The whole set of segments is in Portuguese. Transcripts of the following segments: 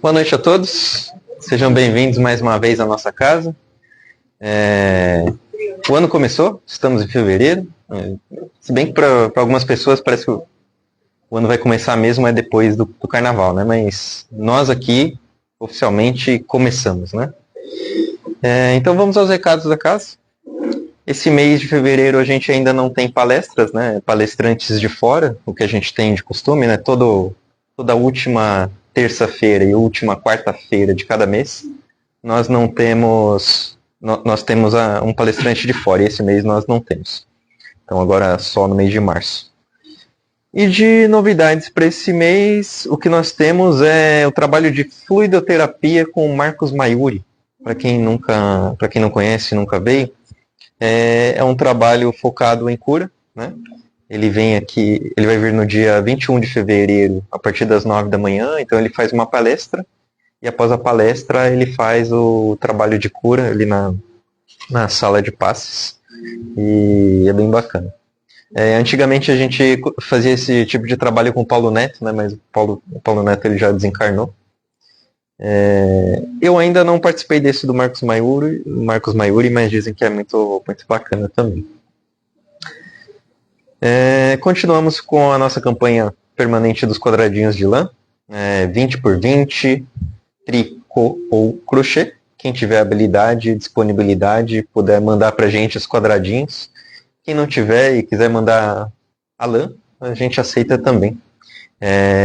Boa noite a todos, sejam bem-vindos mais uma vez à nossa casa. O ano começou, estamos em fevereiro, se bem que para algumas pessoas parece que o ano vai começar mesmo depois do carnaval, né? Mas nós aqui oficialmente começamos, né? Então vamos aos recados da casa. Esse mês de fevereiro a gente ainda não tem palestras, né? Palestrantes de fora, o que a gente tem de costume, né? Toda última terça-feira e última quarta-feira de cada mês, nós não temos, nós temos um palestrante de fora, e esse mês nós não temos. Então agora só no mês de março. E de novidades para esse mês, o que nós temos é o trabalho de fluidoterapia com o Marcos Maiuri. Para quem não conhece, nunca veio, é um trabalho focado em cura, né? Ele vai vir no dia 21 de fevereiro, a partir das 9 da manhã, então ele faz uma palestra, e após a palestra ele faz o trabalho de cura ali na sala de passes, e é bem bacana. Antigamente a gente fazia esse tipo de trabalho com o Paulo Neto, né, mas o Paulo Neto ele já desencarnou. Eu ainda não participei desse do Marcos Maiuri, mas dizem que é muito, muito bacana também. Continuamos com a nossa campanha permanente dos quadradinhos de lã, 20 por 20, tricô ou crochê. Quem tiver habilidade e disponibilidade puder mandar pra gente os quadradinhos. Quem não tiver e quiser mandar a lã, a gente aceita também.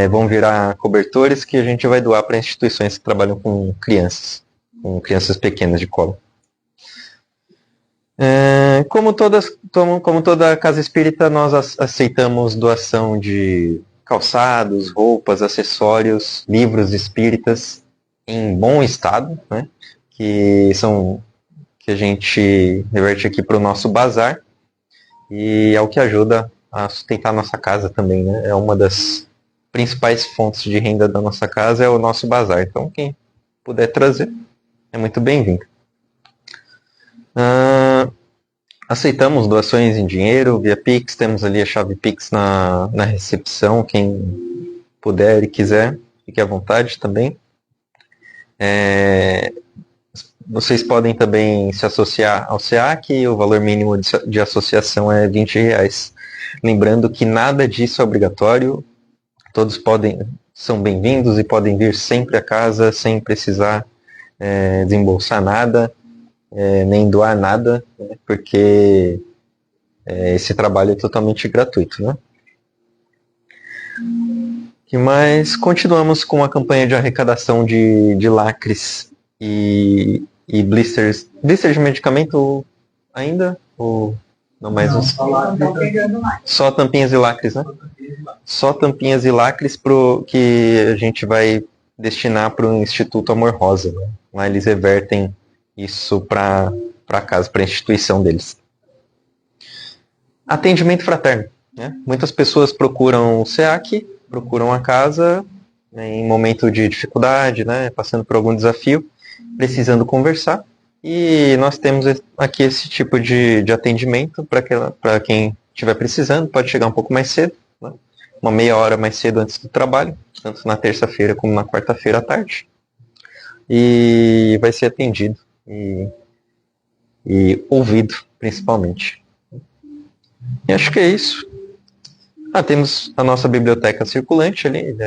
Vão virar cobertores que a gente vai doar para instituições que trabalham com crianças pequenas de colo. Como toda casa espírita, nós aceitamos doação de calçados, roupas, acessórios, livros espíritas em bom estado, né, que a gente reverte aqui para o nosso bazar, e é o que ajuda a sustentar a nossa casa também, né? É uma das principais fontes de renda da nossa casa, é o nosso bazar. Então, quem puder trazer, é muito bem-vindo. Aceitamos doações em dinheiro, via Pix, temos ali a chave Pix na recepção, quem puder e quiser, fique à vontade também. Vocês podem também se associar ao SEAC, o valor mínimo de associação é R$20. Lembrando que nada disso é obrigatório, todos são bem-vindos e podem vir sempre a casa sem precisar desembolsar nada, nem doar nada, né, porque esse trabalho é totalmente gratuito, né? Mas continuamos com a campanha de arrecadação de lacres e blisters. Blisters de medicamento ainda? Ou não mais uns? Só tampinhas e lacres, né? Só tampinhas e lacres que a gente vai destinar para o Instituto Amor Rosa, né? Lá eles revertem isso para casa, para a instituição deles. Atendimento fraterno, né? Muitas pessoas procuram o SEAC, procuram a casa, né, em momento de dificuldade, né, passando por algum desafio, precisando conversar, e nós temos aqui esse tipo de atendimento para quem estiver precisando. Pode chegar um pouco mais cedo, né, uma meia hora mais cedo antes do trabalho, tanto na terça-feira como na quarta-feira à tarde, e vai ser atendido e ouvido, principalmente. E acho que é isso. Temos a nossa biblioteca circulante ali,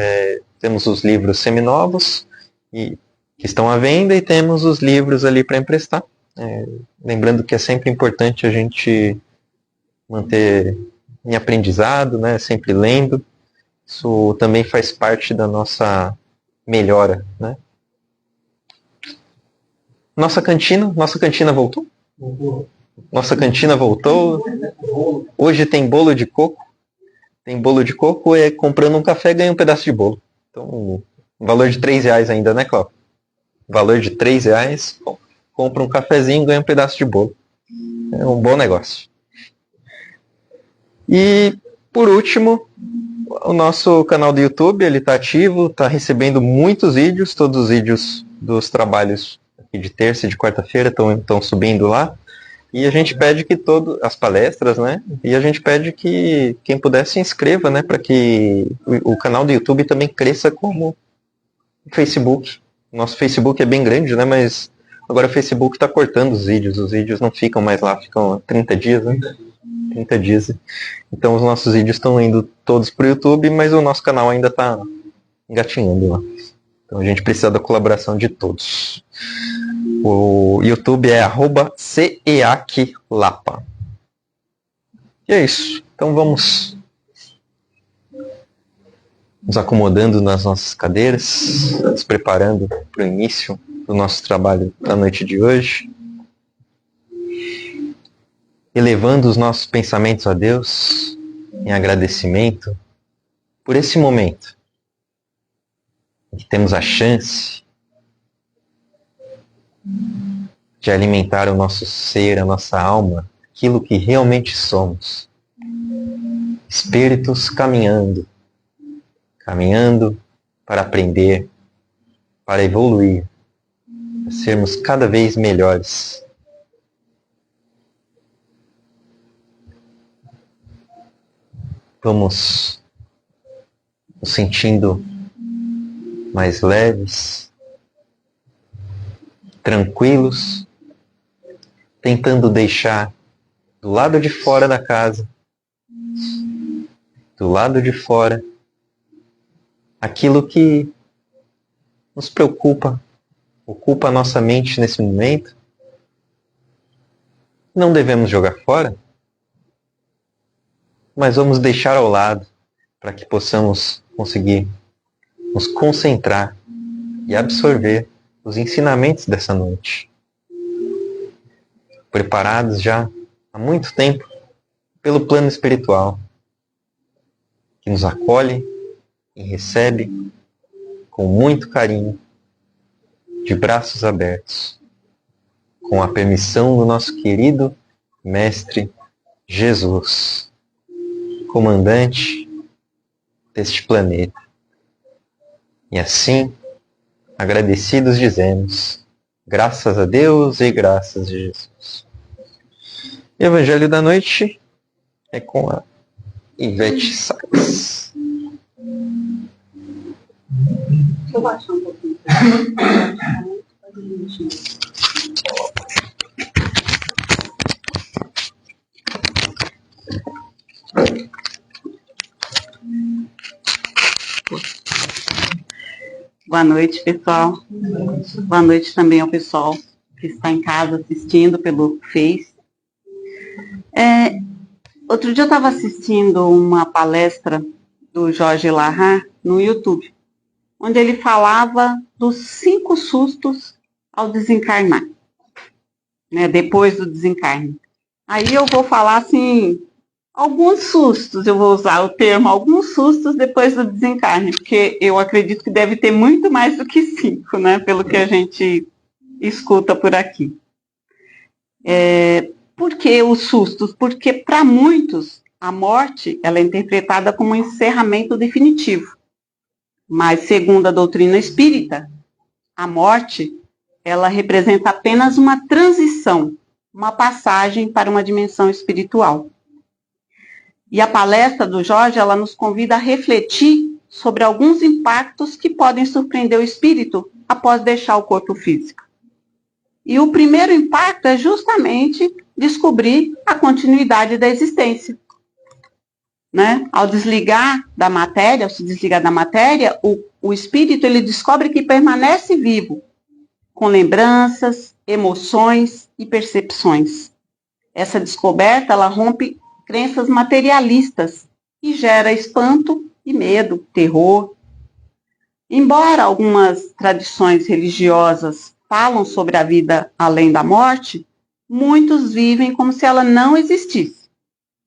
temos os livros seminovos que estão à venda, e temos os livros ali para emprestar. Lembrando que é sempre importante a gente manter em aprendizado, né, sempre lendo. Isso também faz parte da nossa melhora, né? Nossa cantina voltou? Nossa cantina voltou. Hoje tem bolo de coco. Tem bolo de coco, comprando um café ganha um pedaço de bolo. Então, valor de R$3 ainda, né, Cláudio? Valor de R$3, compra um cafezinho e ganha um pedaço de bolo. É um bom negócio. E, por último, o nosso canal do YouTube, ele está ativo, está recebendo muitos vídeos, todos os vídeos dos trabalhos aqui de terça e de quarta-feira estão subindo lá. E a gente pede que as palestras, né? E a gente pede que quem puder se inscreva, né? Para que o canal do YouTube também cresça como Facebook. Nosso Facebook é bem grande, né? Mas agora o Facebook está cortando os vídeos não ficam mais lá, ficam 30 dias, né? 30 dias. Então os nossos vídeos estão indo todos para o YouTube, mas o nosso canal ainda está engatinhando lá. Então a gente precisa da colaboração de todos. O YouTube é @ceaklapa. E é isso. Então vamos nos acomodando nas nossas cadeiras, nos preparando para o início do nosso trabalho da noite de hoje, elevando os nossos pensamentos a Deus em agradecimento por esse momento em que temos a chance de alimentar o nosso ser, a nossa alma, aquilo que realmente somos. Espíritos caminhando para aprender, para evoluir, para sermos cada vez melhores. Vamos nos sentindo mais leves, tranquilos, tentando deixar do lado de fora da casa, do lado de fora, aquilo que nos preocupa, ocupa a nossa mente nesse momento. Não devemos jogar fora, mas vamos deixar ao lado para que possamos conseguir nos concentrar e absorver os ensinamentos dessa noite. Preparados já há muito tempo pelo plano espiritual, que nos acolhe e recebe com muito carinho, de braços abertos, com a permissão do nosso querido Mestre Jesus, comandante deste planeta. E assim, agradecidos dizemos, graças a Deus e graças a Jesus. E o Evangelho da Noite é com a Ivete Sales. Deixa eu baixar um pouquinho. Boa noite, pessoal. Boa noite também ao pessoal que está em casa assistindo pelo Face. Outro dia eu estava assistindo uma palestra do Jorge Lahar no YouTube, onde ele falava dos 5 sustos ao desencarnar, né, depois do desencarne. Aí eu vou falar assim, alguns sustos, eu vou usar o termo alguns sustos depois do desencarne, porque eu acredito que deve ter muito mais do que 5, né, pelo que a gente escuta por aqui. Por que os sustos? Porque para muitos a morte ela é interpretada como um encerramento definitivo. Mas, segundo a doutrina espírita, a morte, ela representa apenas uma transição, uma passagem para uma dimensão espiritual. E a palestra do Jorge, ela nos convida a refletir sobre alguns impactos que podem surpreender o espírito após deixar o corpo físico. E o primeiro impacto é justamente descobrir a continuidade da existência. Né? Ao desligar da matéria, ao se desligar da matéria, o espírito ele descobre que permanece vivo, com lembranças, emoções e percepções. Essa descoberta ela rompe crenças materialistas e gera espanto e medo, terror. Embora algumas tradições religiosas falam sobre a vida além da morte, muitos vivem como se ela não existisse.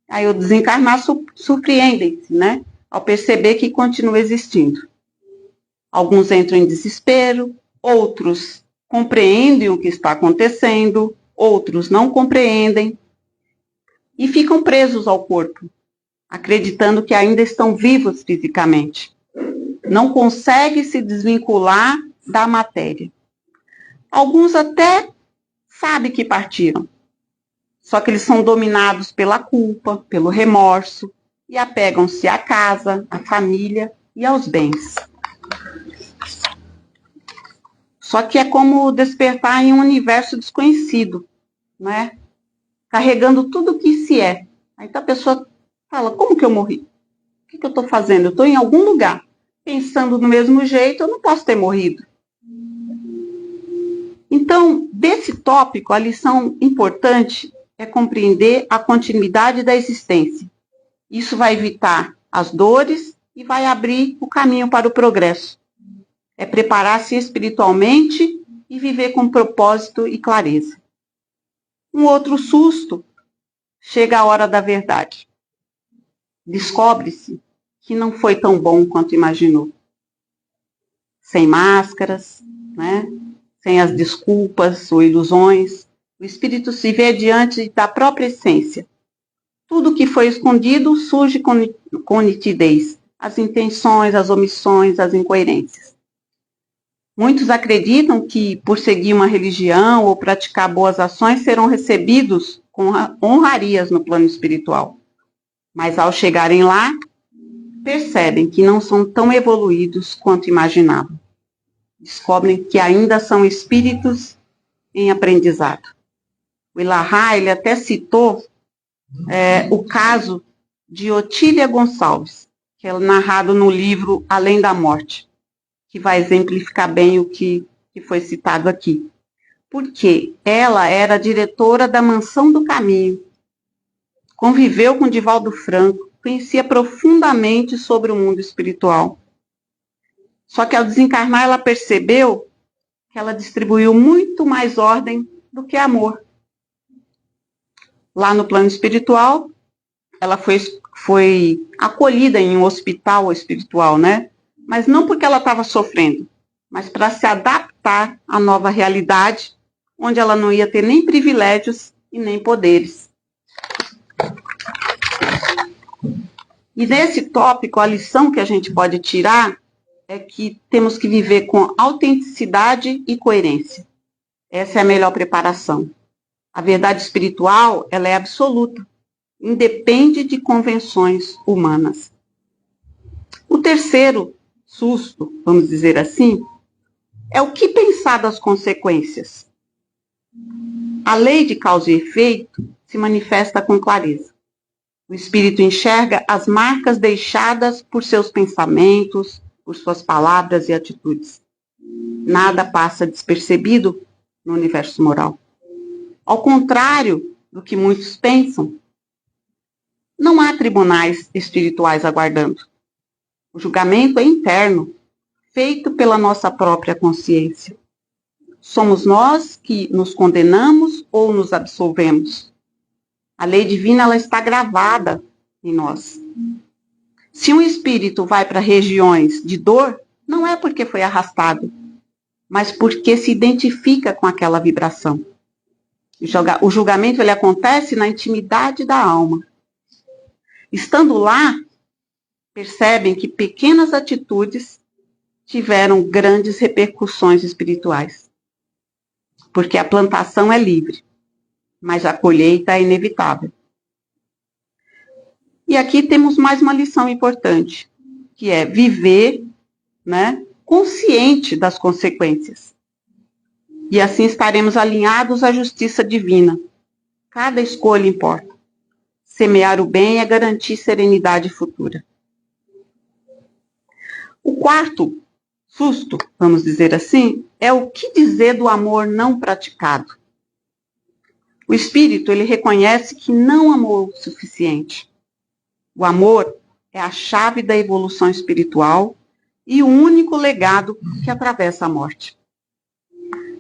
Aí o desencarnar surpreendem-se, né? Ao perceber que continua existindo. Alguns entram em desespero, outros compreendem o que está acontecendo, outros não compreendem e ficam presos ao corpo, acreditando que ainda estão vivos fisicamente. Não conseguem se desvincular da matéria. Alguns até sabem que partiram, só que eles são dominados pela culpa, pelo remorso, e apegam-se à casa, à família e aos bens. Só que é como despertar em um universo desconhecido, né? Carregando tudo o que se é. Aí a pessoa fala, como que eu morri? O que eu estou fazendo? Eu estou em algum lugar. Pensando do mesmo jeito, eu não posso ter morrido. Então, desse tópico, a lição importante é compreender a continuidade da existência. Isso vai evitar as dores e vai abrir o caminho para o progresso. É preparar-se espiritualmente e viver com propósito e clareza. Um outro susto, chega a hora da verdade. Descobre-se que não foi tão bom quanto imaginou. Sem máscaras, né? Sem as desculpas ou ilusões, o espírito se vê diante da própria essência. Tudo que foi escondido surge com nitidez. As intenções, as omissões, as incoerências. Muitos acreditam que, por seguir uma religião ou praticar boas ações, serão recebidos com honrarias no plano espiritual. Mas, ao chegarem lá, percebem que não são tão evoluídos quanto imaginavam. Descobrem que ainda são espíritos em aprendizado. O Ilahá, ele até citou o caso de Otília Gonçalves, que é narrado no livro Além da Morte, que vai exemplificar bem o que foi citado aqui. Porque ela era diretora da Mansão do Caminho, conviveu com Divaldo Franco, conhecia profundamente sobre o mundo espiritual. Só que ao desencarnar ela percebeu que ela distribuiu muito mais ordem do que amor. Lá no plano espiritual, ela foi acolhida em um hospital espiritual, né? Mas não porque ela estava sofrendo, mas para se adaptar à nova realidade, onde ela não ia ter nem privilégios e nem poderes. E nesse tópico, a lição que a gente pode tirar é que temos que viver com autenticidade e coerência. Essa é a melhor preparação. A verdade espiritual, ela é absoluta, independe de convenções humanas. O terceiro susto, vamos dizer assim, é o que pensar das consequências. A lei de causa e efeito se manifesta com clareza. O espírito enxerga as marcas deixadas por seus pensamentos, por suas palavras e atitudes. Nada passa despercebido no universo moral. Ao contrário do que muitos pensam, não há tribunais espirituais aguardando. O julgamento é interno, feito pela nossa própria consciência. Somos nós que nos condenamos ou nos absolvemos. A lei divina, ela está gravada em nós. Se um espírito vai para regiões de dor, não é porque foi arrastado, mas porque se identifica com aquela vibração. O julgamento, ele acontece na intimidade da alma. Estando lá, percebem que pequenas atitudes tiveram grandes repercussões espirituais. Porque a plantação é livre, mas a colheita é inevitável. E aqui temos mais uma lição importante, que é viver, né, consciente das consequências. E assim estaremos alinhados à justiça divina. Cada escolha importa. Semear o bem é garantir serenidade futura. O quarto susto, vamos dizer assim, é o que dizer do amor não praticado. O espírito, ele reconhece que não amou o suficiente. O amor é a chave da evolução espiritual e o único legado que atravessa a morte.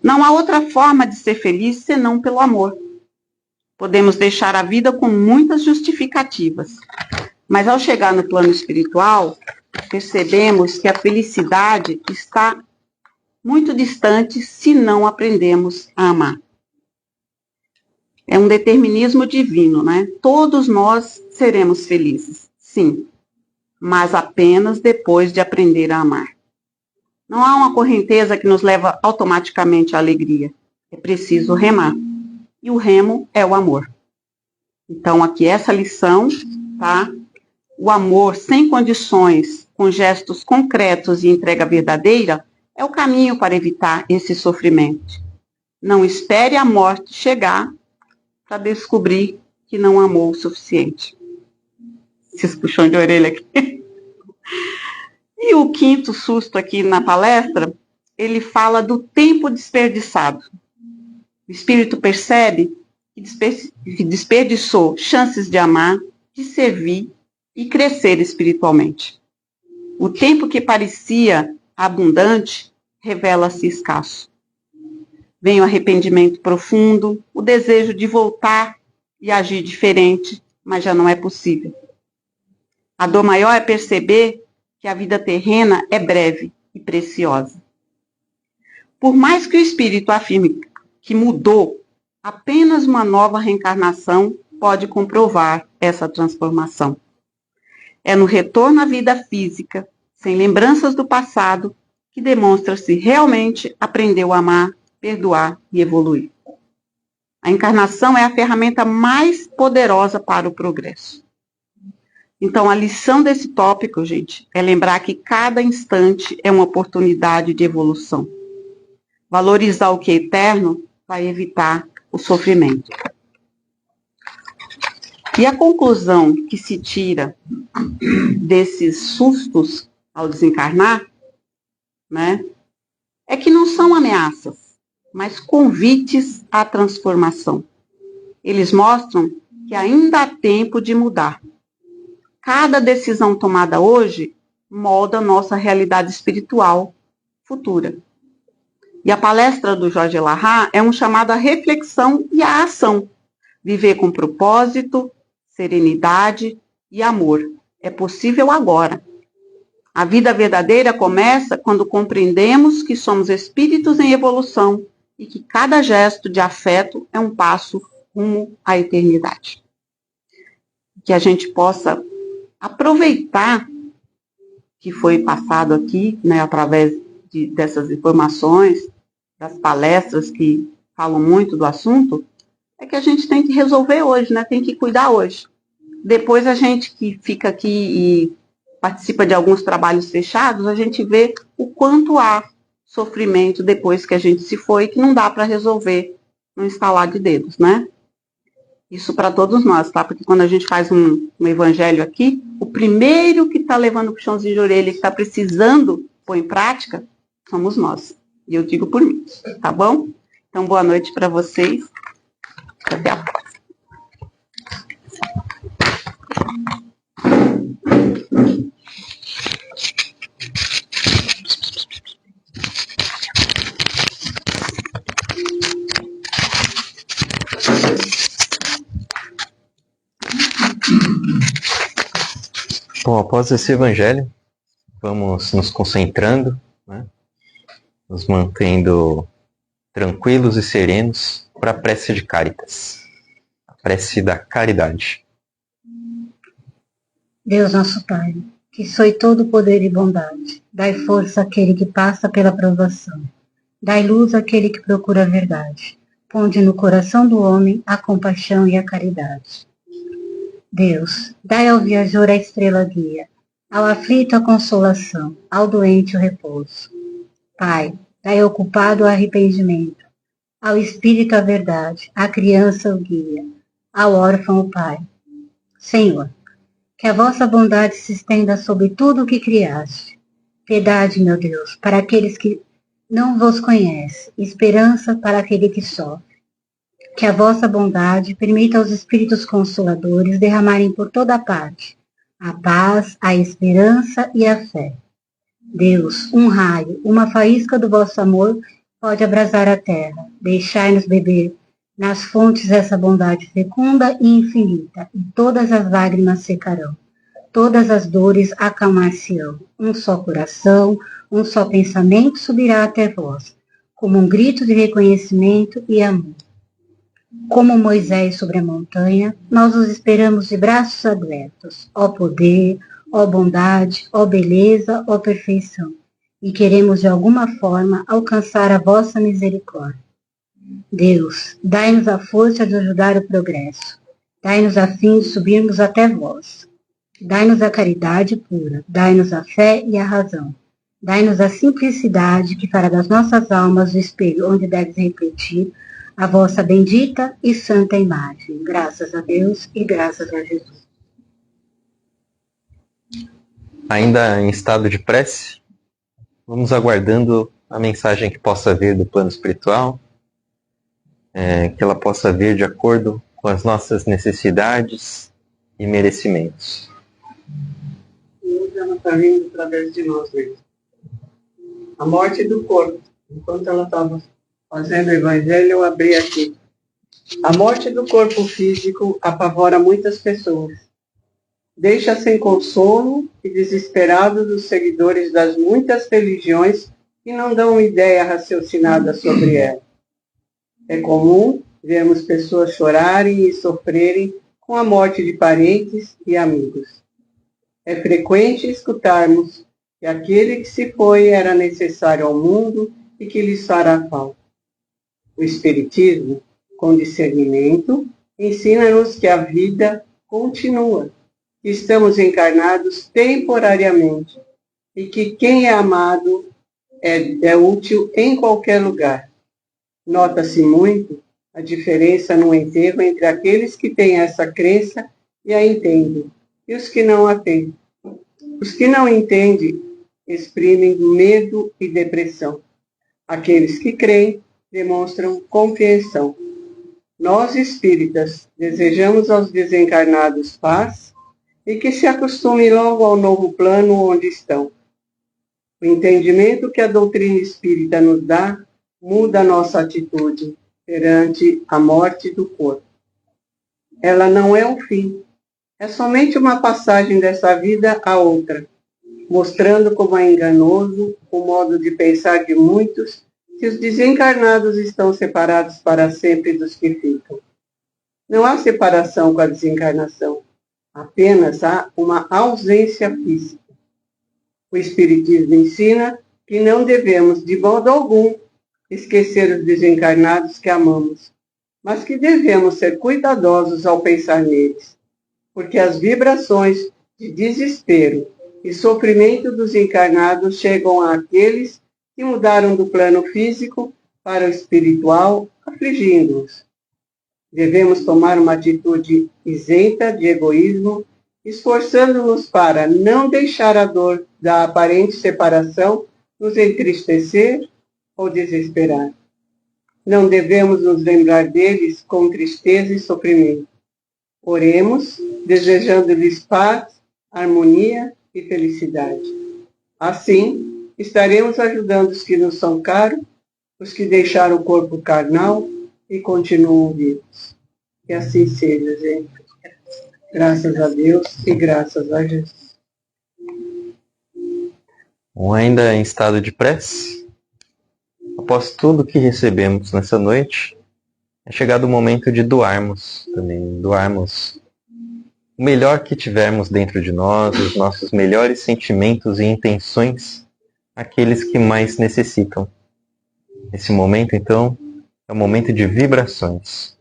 Não há outra forma de ser feliz senão pelo amor. Podemos deixar a vida com muitas justificativas, mas ao chegar no plano espiritual, percebemos que a felicidade está muito distante se não aprendemos a amar. É um determinismo divino, né? Todos nós seremos felizes, sim, mas apenas depois de aprender a amar. Não há uma correnteza que nos leva automaticamente à alegria. É preciso remar. E o remo é o amor. Então, aqui essa lição, tá? O amor sem condições, com gestos concretos e entrega verdadeira, é o caminho para evitar esse sofrimento. Não espere a morte chegar para descobrir que não amou o suficiente. Esses puxões de orelha aqui. E o quinto susto aqui na palestra, ele fala do tempo desperdiçado. O espírito percebe que desperdiçou chances de amar, de servir e crescer espiritualmente. O tempo que parecia abundante revela-se escasso. Vem o arrependimento profundo, o desejo de voltar e agir diferente, mas já não é possível. A dor maior é perceber que a vida terrena é breve e preciosa. Por mais que o espírito afirme que mudou, apenas uma nova reencarnação pode comprovar essa transformação. É no retorno à vida física, sem lembranças do passado, que demonstra se realmente aprendeu a amar, perdoar e evoluir. A encarnação é a ferramenta mais poderosa para o progresso. Então, a lição desse tópico, gente, é lembrar que cada instante é uma oportunidade de evolução. Valorizar o que é eterno vai evitar o sofrimento. E a conclusão que se tira desses sustos ao desencarnar, né, é que não são ameaças, mas convites à transformação. Eles mostram que ainda há tempo de mudar. Cada decisão tomada hoje molda nossa realidade espiritual futura. E a palestra do Jorge Lahar é um chamado à reflexão e à ação. Viver com propósito, serenidade e amor. É possível agora. A vida verdadeira começa quando compreendemos que somos espíritos em evolução e que cada gesto de afeto é um passo rumo à eternidade. Que a gente possa aproveitar que foi passado aqui, né, através dessas informações, das palestras que falam muito do assunto, é que a gente tem que resolver hoje, né, tem que cuidar hoje. Depois a gente que fica aqui e participa de alguns trabalhos fechados, a gente vê o quanto há sofrimento depois que a gente se foi, que não dá para resolver no instalar de dedos, né? Isso para todos nós, tá? Porque quando a gente faz um evangelho aqui, o primeiro que está levando o puxãozinho de orelha, que está precisando pôr em prática, somos nós. E eu digo por mim, tá bom? Então, boa noite para vocês. Até a próxima. Bom, após esse evangelho, vamos nos concentrando, né? Nos mantendo tranquilos e serenos para a prece de Caritas, a prece da caridade. Deus nosso Pai, que sois todo poder e bondade, dai força àquele que passa pela provação, dai luz àquele que procura a verdade, ponde no coração do homem a compaixão e a caridade. Deus, dai ao viajor a estrela guia, ao aflito a consolação, ao doente o repouso. Pai, dai ao culpado o arrependimento, ao espírito a verdade, à criança o guia, ao órfão o Pai. Senhor, que a vossa bondade se estenda sobre tudo o que criaste. Piedade, meu Deus, para aqueles que não vos conhecem, esperança para aquele que sofre. Que a vossa bondade permita aos Espíritos Consoladores derramarem por toda parte a paz, a esperança e a fé. Deus, um raio, uma faísca do vosso amor pode abrasar a terra. Deixai-nos beber nas fontes essa bondade fecunda e infinita, e todas as lágrimas secarão. Todas as dores acalmar-se-ão. Um só coração, um só pensamento subirá até vós, como um grito de reconhecimento e amor. Como Moisés sobre a montanha, nós os esperamos de braços abertos, ó poder, ó bondade, ó beleza, ó perfeição, e queremos de alguma forma alcançar a vossa misericórdia. Deus, dai-nos a força de ajudar o progresso, dai-nos a fim de subirmos até vós, dai-nos a caridade pura, dai-nos a fé e a razão, Dai-nos a simplicidade que fará das nossas almas o espelho onde deves refletir a vossa bendita e santa imagem. Graças a Deus e graças a Jesus. Ainda em estado de prece, vamos aguardando a mensagem que possa vir do plano espiritual, que ela possa vir de acordo com as nossas necessidades e merecimentos. E ela está vindo através de nós mesmos. A morte do corpo. Enquanto ela estava fazendo o evangelho, eu abri aqui. A morte do corpo físico apavora muitas pessoas. Deixa sem consolo e desesperados os seguidores das muitas religiões que não dão ideia raciocinada sobre ela. É comum vermos pessoas chorarem e sofrerem com a morte de parentes e amigos. É frequente escutarmos que aquele que se foi era necessário ao mundo e que lhes fará falta. O Espiritismo, com discernimento, ensina-nos que a vida continua, que estamos encarnados temporariamente e que quem é amado é útil em qualquer lugar. Nota-se muito a diferença no enterro entre aqueles que têm essa crença e a entendem, e os que não a têm. Os que não entendem exprimem medo e depressão. Aqueles que creem demonstram compreensão. Nós, espíritas, desejamos aos desencarnados paz e que se acostumem logo ao novo plano onde estão. O entendimento que a doutrina espírita nos dá muda a nossa atitude perante a morte do corpo. Ela não é o fim, é somente uma passagem dessa vida a outra, mostrando como é enganoso o modo de pensar de muitos que os desencarnados estão separados para sempre dos que ficam. Não há separação com a desencarnação, apenas há uma ausência física. O Espiritismo ensina que não devemos, de modo algum, esquecer os desencarnados que amamos, mas que devemos ser cuidadosos ao pensar neles, porque as vibrações de desespero e sofrimento dos encarnados chegam àqueles que mudaram do plano físico para o espiritual, afligindo-os. Devemos tomar uma atitude isenta de egoísmo, esforçando-nos para não deixar a dor da aparente separação nos entristecer ou desesperar. Não devemos nos lembrar deles com tristeza e sofrimento. Oremos, desejando-lhes paz, harmonia e felicidade. Assim, estaremos ajudando os que nos são caros, os que deixaram o corpo carnal e continuam vivos. Que assim seja, gente. Graças a Deus e graças a Jesus. Ainda em estado de prece, após tudo que recebemos nessa noite, é chegado o momento de doarmos também, doarmos o melhor que tivermos dentro de nós, os nossos melhores sentimentos e intenções àqueles que mais necessitam. Esse momento, então, é um momento de vibrações.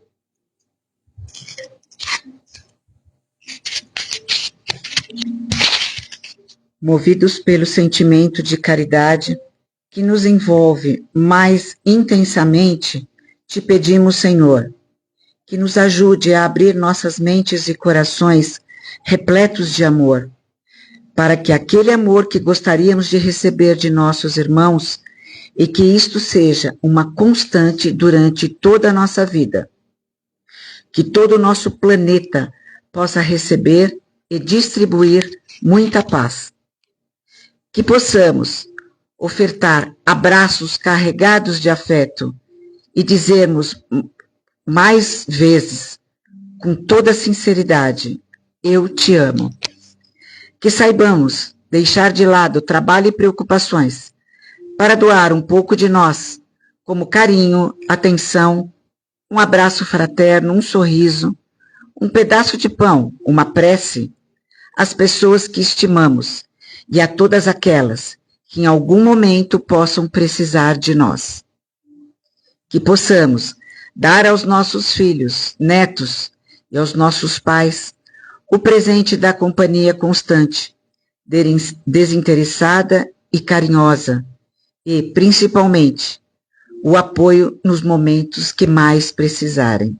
Movidos pelo sentimento de caridade que nos envolve mais intensamente, te pedimos, Senhor, que nos ajude a abrir nossas mentes e corações repletos de amor, para que aquele amor que gostaríamos de receber de nossos irmãos e que isto seja uma constante durante toda a nossa vida. Que todo o nosso planeta possa receber e distribuir muita paz. Que possamos ofertar abraços carregados de afeto e dizermos mais vezes, com toda sinceridade, eu te amo. Que saibamos deixar de lado trabalho e preocupações para doar um pouco de nós, como carinho, atenção, um abraço fraterno, um sorriso, um pedaço de pão, uma prece, às pessoas que estimamos e a todas aquelas que em algum momento possam precisar de nós. Que possamos dar aos nossos filhos, netos e aos nossos pais o presente da companhia constante, desinteressada e carinhosa e, principalmente, o apoio nos momentos que mais precisarem.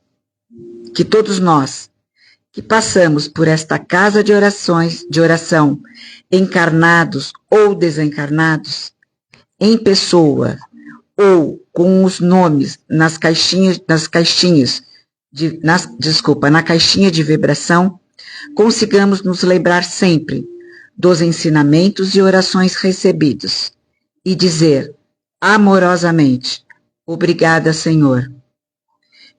Que todos nós, que passamos por esta casa de oração, encarnados ou desencarnados, em pessoa ou com os nomes na caixinha de vibração, consigamos nos lembrar sempre dos ensinamentos e orações recebidos e dizer amorosamente: obrigada, Senhor.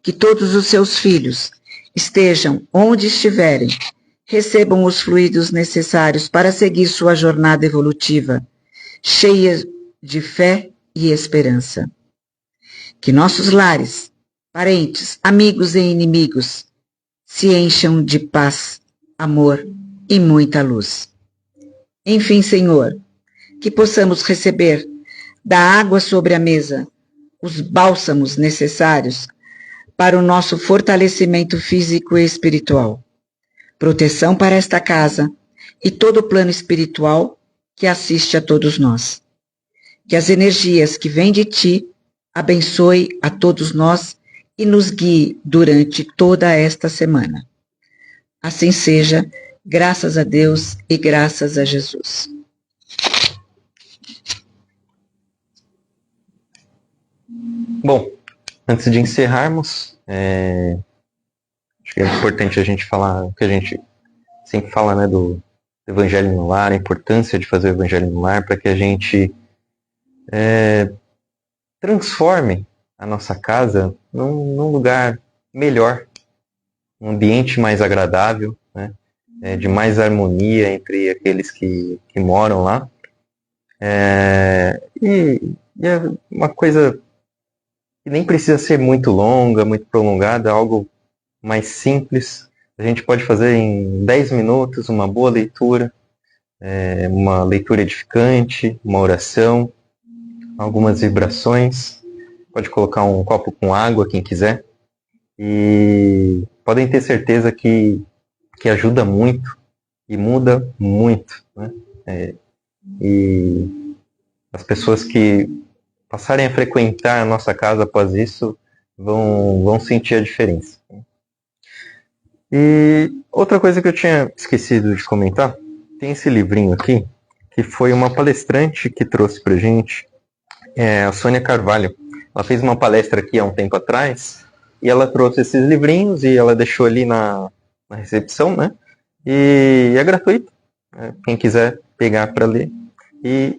Que todos os seus filhos estejam onde estiverem, recebam os fluidos necessários para seguir sua jornada evolutiva, cheia de fé e esperança. Que nossos lares, parentes, amigos e inimigos se encham de paz, amor e muita luz. Enfim, Senhor, que possamos receber da água sobre a mesa os bálsamos necessários para o nosso fortalecimento físico e espiritual, proteção para esta casa e todo o plano espiritual que assiste a todos nós. Que as energias que vêm de Ti abençoe a todos nós e nos guie durante toda esta semana. Assim seja, graças a Deus e graças a Jesus. Bom, antes de encerrarmos, acho que é importante a gente falar o que a gente sempre fala, né, do Evangelho no Lar, a importância de fazer o Evangelho no Lar para que a gente transforme a nossa casa num lugar melhor, um ambiente mais agradável, né, de mais harmonia entre aqueles que moram lá. E é uma coisa que nem precisa ser muito longa, muito prolongada, algo mais simples. A gente pode fazer em 10 minutos uma boa leitura, uma leitura edificante, uma oração, algumas vibrações. Pode colocar um copo com água, quem quiser. E podem ter certeza que ajuda muito e muda muito, né? E as pessoas que passarem a frequentar a nossa casa após isso vão sentir a diferença. E outra coisa que eu tinha esquecido de comentar, tem esse livrinho aqui, que foi uma palestrante que trouxe pra gente, a Sônia Carvalho. Ela fez uma palestra aqui há um tempo atrás, e ela trouxe esses livrinhos e ela deixou ali na recepção, né? E é gratuito, quem quiser pegar para ler. E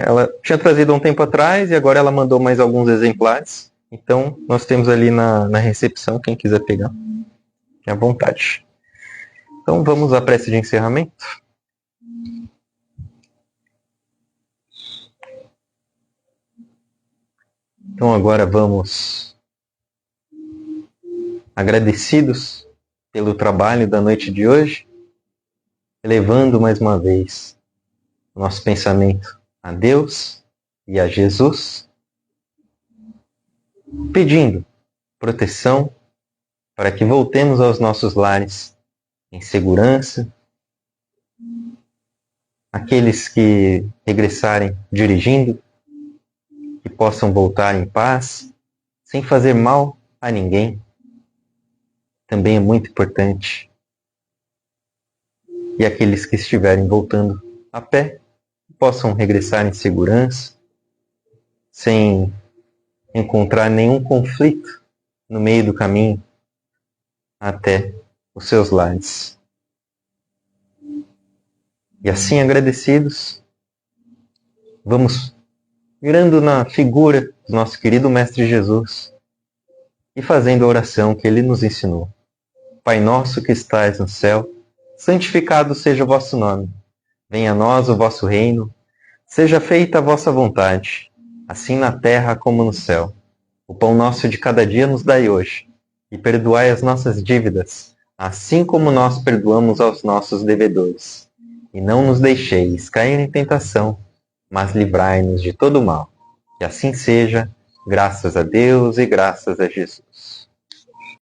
ela tinha trazido há um tempo atrás e agora ela mandou mais alguns exemplares. Então, nós temos ali na recepção, quem quiser pegar, fique à vontade. Então, vamos à prece de encerramento. Então, agora vamos, agradecidos pelo trabalho da noite de hoje, elevando mais uma vez o nosso pensamento a Deus e a Jesus, pedindo proteção para que voltemos aos nossos lares em segurança, aqueles que regressarem dirigindo, que possam voltar em paz, sem fazer mal a ninguém, também é muito importante. E aqueles que estiverem voltando a pé, possam regressar em segurança, sem encontrar nenhum conflito no meio do caminho até os seus lares. E assim, agradecidos, vamos mirando na figura do nosso querido Mestre Jesus e fazendo a oração que ele nos ensinou. Pai nosso que estais no céu, santificado seja o vosso nome. Venha a nós o vosso reino, seja feita a vossa vontade, assim na terra como no céu. O pão nosso de cada dia nos dai hoje, e perdoai as nossas dívidas, assim como nós perdoamos aos nossos devedores. E não nos deixeis cair em tentação, mas livrai-nos de todo o mal. Que assim seja, graças a Deus e graças a Jesus.